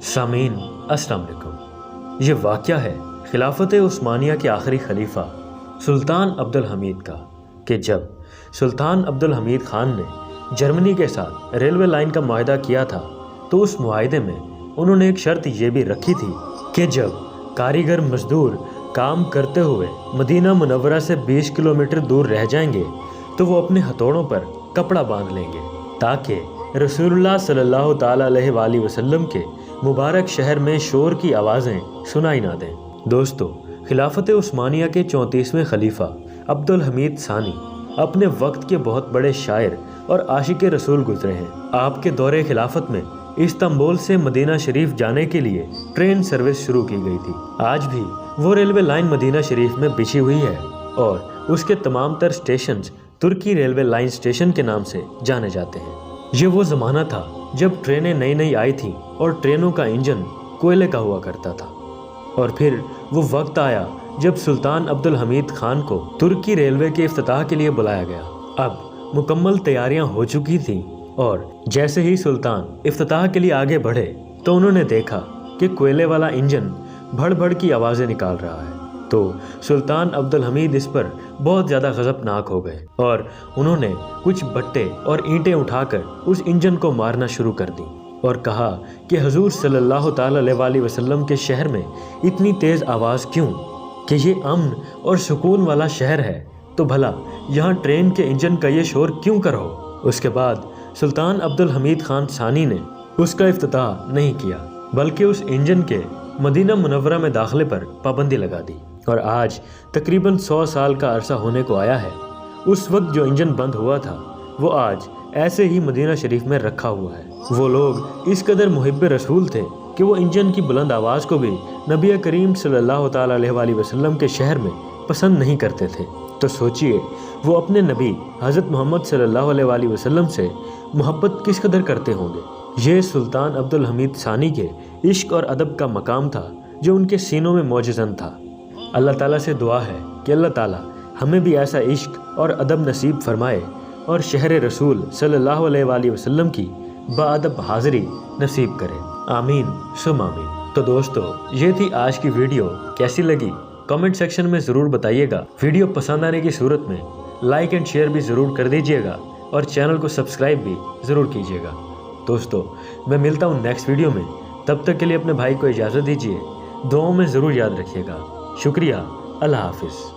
सामीन अस्सलाम वालेकुम। ये वाक़या है खिलाफत उस्मानिया के आखिरी खलीफा सुल्तान अब्दुल हमीद का कि जब सुल्तान अब्दुल हमीद ख़ान ने जर्मनी के साथ रेलवे लाइन का मुआहदा किया था तो उस मुआहदे में उन्होंने एक शर्त ये भी रखी थी कि जब कारीगर मजदूर काम करते हुए मदीना मुनव्वरा से 20 किलोमीटर दूर रह जाएंगे तो वो अपने हथौड़ों पर कपड़ा बांध लेंगे ताकि रसूलुल्लाह सल्लल्लाहु ताला अलैहि वसल्लम के मुबारक शहर में शोर की आवाज़ें सुनाई ना दें। दोस्तों, खिलाफत उस्मानिया के 34वें खलीफा अब्दुल हमीद सानी अपने वक्त के बहुत बड़े शायर और आशिक रसूल गुजरे हैं। आपके दौरे खिलाफत में इस्तांबुल से मदीना शरीफ जाने के लिए ट्रेन सर्विस शुरू की गई थी। आज भी वो रेलवे लाइन मदीना शरीफ में बिछी हुई है और उसके तमाम तर स्टेशन तुर्की रेलवे लाइन स्टेशन के नाम से जाने जाते हैं। ये वो ज़माना था जब ट्रेनें नई नई आई थी और ट्रेनों का इंजन कोयले का हुआ करता था। और फिर वो वक्त आया जब सुल्तान अब्दुल हमीद ख़ान को तुर्की रेलवे के इफ्तिताह के लिए बुलाया गया। अब मुकम्मल तैयारियां हो चुकी थीं और जैसे ही सुल्तान इफ्तिताह के लिए आगे बढ़े तो उन्होंने देखा कि कोयले वाला इंजन भड़ भड़ की आवाज़ें निकाल रहा है। तो सुल्तान अब्दुल हमीद इस पर बहुत ज़्यादा गज़बनाक हो गए और उन्होंने कुछ बट्टे और ईंटें उठाकर उस इंजन को मारना शुरू कर दी और कहा कि हजूर सल्लल्लाहु ताला अलैहि वसल्लम के शहर में इतनी तेज़ आवाज़ क्यों, कि ये अमन और सुकून वाला शहर है तो भला यहाँ ट्रेन के इंजन का ये शोर क्यों करो। उसके बाद सुल्तान अब्दुल हमीद ख़ान सानी ने उसका इफ्तिताह नहीं किया बल्कि उस इंजन के मदीना मुनव्वरा में दाखिले पर पाबंदी लगा दी। और आज तकरीबन 100 साल का अरसा होने को आया है। उस वक्त जो इंजन बंद हुआ था वो आज ऐसे ही मदीना शरीफ में रखा हुआ है। वो लोग इस कदर मुहिब रसूल थे कि वो इंजन की बुलंद आवाज़ को भी नबी करीम सल्लल्लाहु ताला अलैहि वसल्लम के शहर में पसंद नहीं करते थे। तो सोचिए वो अपने नबी हज़रत मोहम्मद सल्लल्लाहु अलैहि वसल्लम से मोहब्बत किस कदर करते होंगे। ये सुल्तान अब्दुल हमीद सानी के इश्क और अदब का मकाम था जो उनके सीनों में मौजज़न था। अल्लाह ताला से दुआ है कि अल्लाह ताला हमें भी ऐसा इश्क और अदब नसीब फरमाए और शहर रसूल सल्लल्लाहु अलैहि वसल्लम की बाअदब हाज़िरी नसीब करे। आमीन सुम आमीन। तो दोस्तों, ये थी आज की वीडियो। कैसी लगी कमेंट सेक्शन में ज़रूर बताइएगा। वीडियो पसंद आने की सूरत में लाइक एंड शेयर भी ज़रूर कर दीजिएगा और चैनल को सब्सक्राइब भी ज़रूर कीजिएगा। दोस्तों, मैं मिलता हूँ नेक्स्ट वीडियो में। तब तक के लिए अपने भाई को इजाज़त दीजिए। दुआओं में ज़रूर याद रखिएगा। शुक्रिया। अल्लाह हाफिज़।